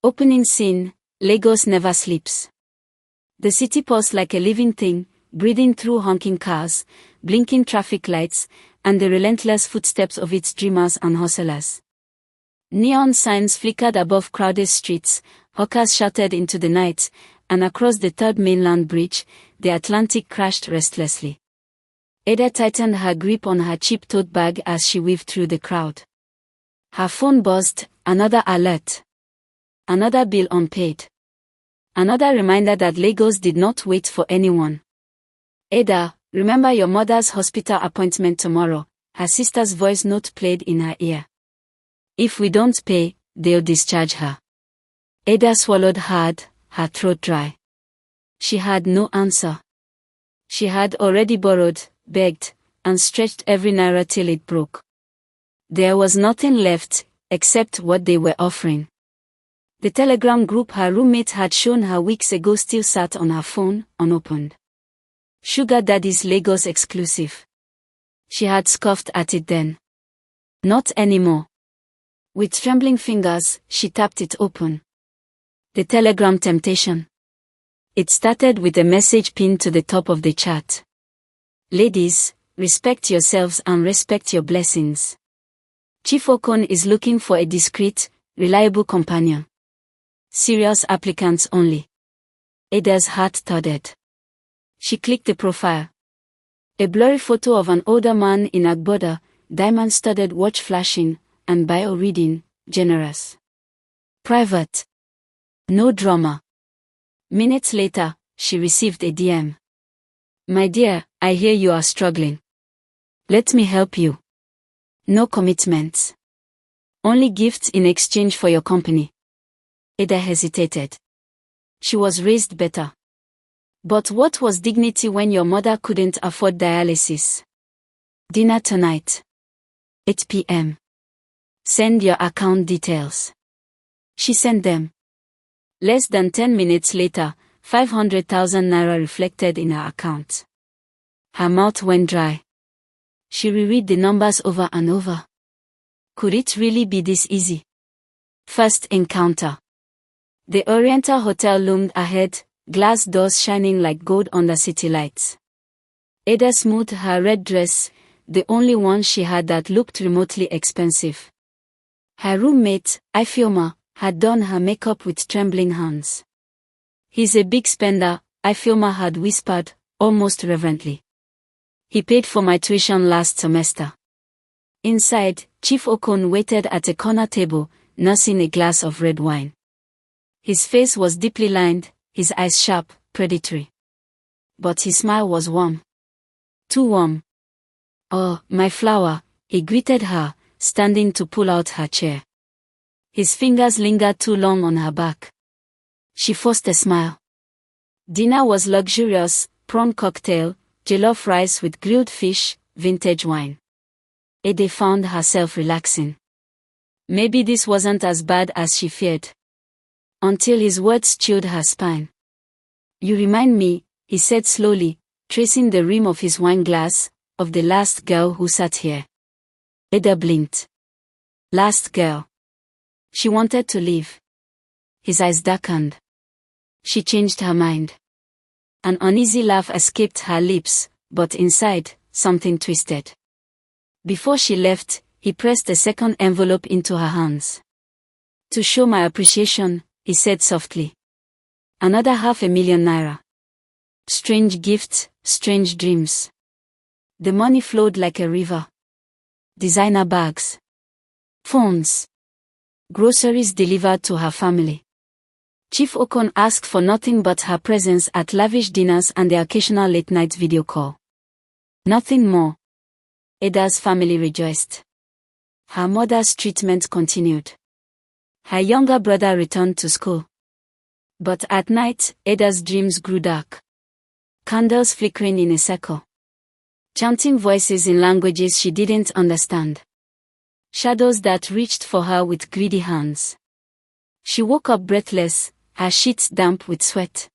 Opening scene, Lagos never sleeps. The city pulses like a living thing, breathing through honking cars, blinking traffic lights, and the relentless footsteps of its dreamers and hustlers. Neon signs flickered above crowded streets, hawkers shouted into the night, and across the third mainland bridge, the Atlantic crashed restlessly. Ada tightened her grip on her cheap tote bag as she weaved through the crowd. Her phone buzzed, another alert. Another bill unpaid. Another reminder that Lagos did not wait for anyone. Ada, remember your mother's hospital appointment tomorrow, her sister's voice note played in her ear. If we don't pay, they'll discharge her. Ada swallowed hard, her throat dry. She had no answer. She had already borrowed, begged, and stretched every naira till it broke. There was nothing left, except what they were offering. The telegram group her roommate had shown her weeks ago still sat on her phone, unopened. Sugar Daddy's Lagos exclusive. She had scoffed at it then. Not anymore. With trembling fingers, she tapped it open. The telegram temptation. It started with a message pinned to the top of the chat. Ladies, respect yourselves and respect your blessings. Chief Okon is looking for a discreet, reliable companion. Serious applicants only. Ada's heart thudded. She clicked the profile. A blurry photo of an older man in Agbada, diamond-studded watch flashing, and bio reading, generous. Private. No drama. Minutes later, she received a DM. My dear, I hear you are struggling. Let me help you. No commitments. Only gifts in exchange for your company. Ada hesitated. She was raised better. But what was dignity when your mother couldn't afford dialysis? Dinner tonight. 8 p.m. Send your account details. She sent them. Less than 10 minutes later, 500,000 naira reflected in her account. Her mouth went dry. She reread the numbers over and over. Could it really be this easy? First encounter. The Oriental Hotel loomed ahead, glass doors shining like gold under city lights. Ada smoothed her red dress, the only one she had that looked remotely expensive. Her roommate, Ifeoma, had done her makeup with trembling hands. He's a big spender, Ifeoma had whispered, almost reverently. He paid for my tuition last semester. Inside, Chief Okon waited at a corner table, nursing a glass of red wine. His face was deeply lined, his eyes sharp, predatory. But his smile was warm. Too warm. Oh, my flower, he greeted her, standing to pull out her chair. His fingers lingered too long on her back. She forced a smile. Dinner was luxurious, prawn cocktail, jollof rice with grilled fish, vintage wine. Ada found herself relaxing. Maybe this wasn't as bad as she feared. Until his words chilled her spine. You remind me, he said slowly, tracing the rim of his wine glass, of the last girl who sat here. Ada blinked. Last girl. She wanted to leave. His eyes darkened. She changed her mind. An uneasy laugh escaped her lips, but inside, something twisted. Before she left, he pressed a second envelope into her hands. To show my appreciation, he said softly. Another 500,000 naira. Strange gifts, strange dreams. The money flowed like a river. Designer bags. Phones. Groceries delivered to her family. Chief Okon asked for nothing but her presence at lavish dinners and the occasional late-night video call. Nothing more. Ada's family rejoiced. Her mother's treatment continued. Her younger brother returned to school. But at night, Ada's dreams grew dark. Candles flickering in a circle. Chanting voices in languages she didn't understand. Shadows that reached for her with greedy hands. She woke up breathless, her sheets damp with sweat.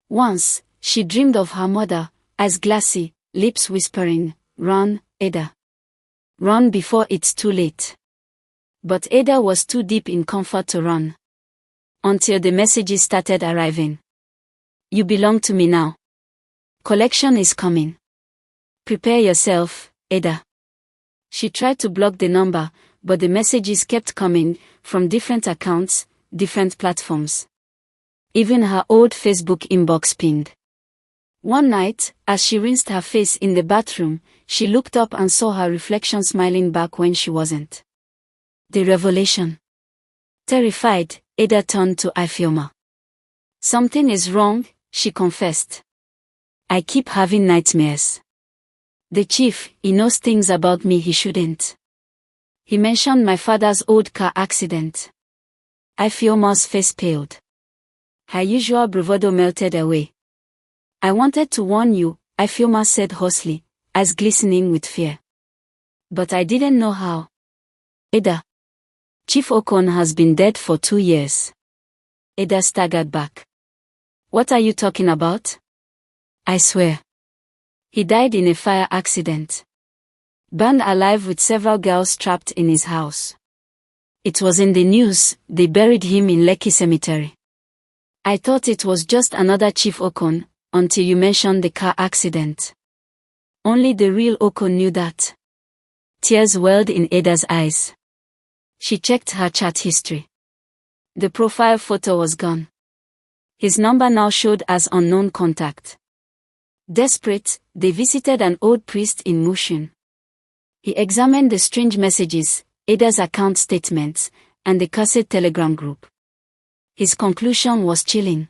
Once, she dreamed of her mother, eyes glassy, lips whispering, "Run, Ada. Run before it's too late." But Ada was too deep in comfort to run. Until the messages started arriving. You belong to me now. Collection is coming. Prepare yourself, Ada. She tried to block the number, but the messages kept coming, from different accounts, different platforms. Even her old Facebook inbox pinged. One night, as she rinsed her face in the bathroom, she looked up and saw her reflection smiling back when she wasn't. The revelation. Terrified, Ada turned to Ifeoma. Something is wrong, she confessed. I keep having nightmares. The chief, he knows things about me he shouldn't. He mentioned my father's old car accident. Ifeoma's face paled. Her usual bravado melted away. I wanted to warn you, Ifeoma said hoarsely, eyes glistening with fear. But I didn't know how. Ada. Chief Okon has been dead for 2 years. Ada staggered back. What are you talking about? I swear. He died in a fire accident. Burned alive with several girls trapped in his house. It was in the news, they buried him in Lekki Cemetery. I thought it was just another Chief Okon, until you mentioned the car accident. Only the real Okon knew that. Tears welled in Ada's eyes. She checked her chat history. The profile photo was gone. His number now showed as unknown contact. Desperate, they visited an old priest in Mushin. He examined the strange messages, Ada's account statements, and the cursed telegram group. His conclusion was chilling.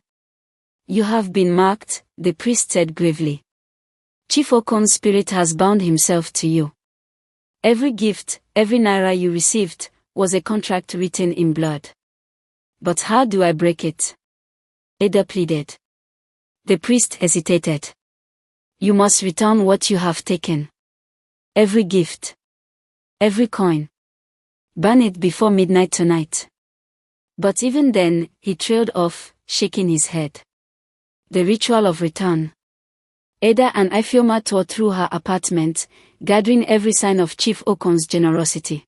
You have been marked, the priest said gravely. Chief Okon's spirit has bound himself to you. Every gift, every naira you received, was a contract written in blood. But how do I break it? Ada pleaded. The priest hesitated. You must return what you have taken. Every gift. Every coin. Burn it before midnight tonight. But even then, he trailed off, shaking his head. The ritual of return. Ada and Ifeoma tore through her apartment, gathering every sign of Chief Okon's generosity.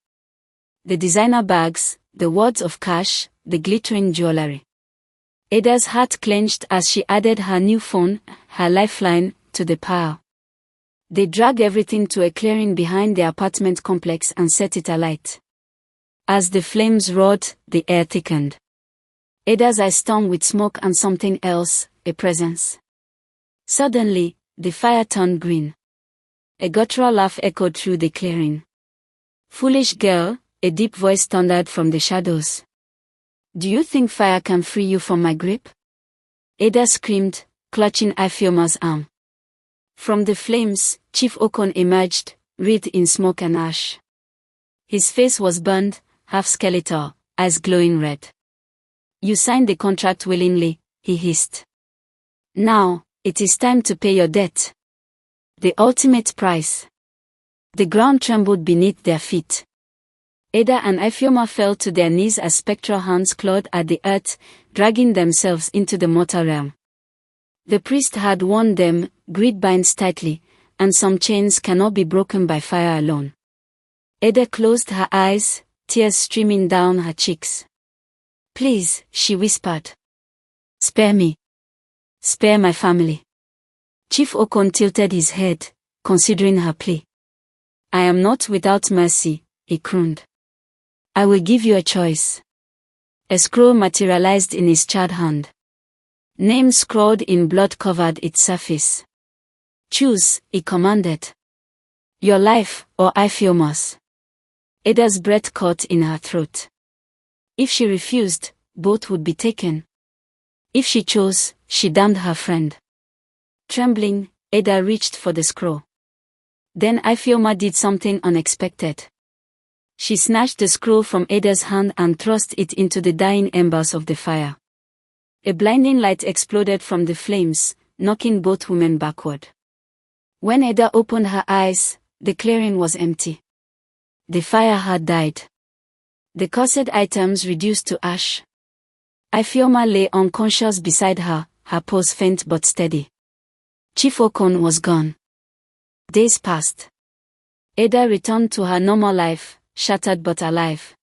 The designer bags, the wads of cash, the glittering jewelry. Ada's heart clenched as she added her new phone, her lifeline, to the pile. They dragged everything to a clearing behind the apartment complex and set it alight. As the flames roared, the air thickened. Ada's eyes stung with smoke and something else, a presence. Suddenly, the fire turned green. A guttural laugh echoed through the clearing. Foolish girl, a deep voice thundered from the shadows. Do you think fire can free you from my grip? Ada screamed, clutching Ifeoma's arm. From the flames, Chief Okon emerged, wreathed in smoke and ash. His face was burned, half skeletal, eyes glowing red. You signed the contract willingly, he hissed. Now, it is time to pay your debt. The ultimate price. The ground trembled beneath their feet. Ada and Ifeoma fell to their knees as spectral hands clawed at the earth, dragging themselves into the mortal realm. The priest had warned them, greed binds tightly, and some chains cannot be broken by fire alone. Ada closed her eyes, tears streaming down her cheeks. Please, she whispered. Spare me. Spare my family. Chief Okon tilted his head, considering her plea. I am not without mercy, he crooned. I will give you a choice. A scroll materialized in his charred hand. Names scrawled in blood covered its surface. Choose, he commanded. Your life, or Ifeoma's. Ada's breath caught in her throat. If she refused, both would be taken. If she chose, she damned her friend. Trembling, Ada reached for the scroll. Then Ifeoma did something unexpected. She snatched the scroll from Ada's hand and thrust it into the dying embers of the fire. A blinding light exploded from the flames, knocking both women backward. When Ada opened her eyes, the clearing was empty. The fire had died. The cursed items reduced to ash. Ifeoma lay unconscious beside her, her pulse faint but steady. Chief Okon was gone. Days passed. Ada returned to her normal life, shattered but alive.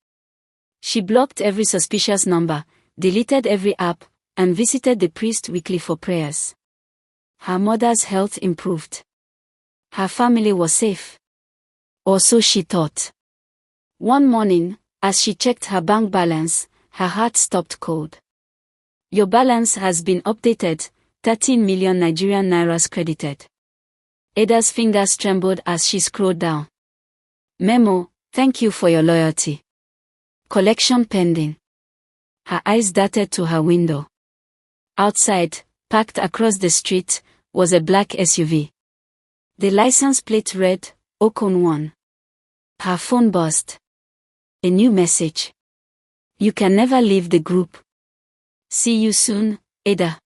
She blocked every suspicious number, deleted every app, and visited the priest weekly for prayers. Her mother's health improved. Her family was safe. Or so she thought. One morning, as she checked her bank balance, her heart stopped cold. Your balance has been updated, 13 million Nigerian nairas credited. Ada's fingers trembled as she scrolled down. Memo, thank you for your loyalty. Collection pending. Her eyes darted to her window. Outside, parked across the street, was a black SUV. The license plate read, Okon 1. Her phone buzzed. A new message. You can never leave the group. See you soon, Ada.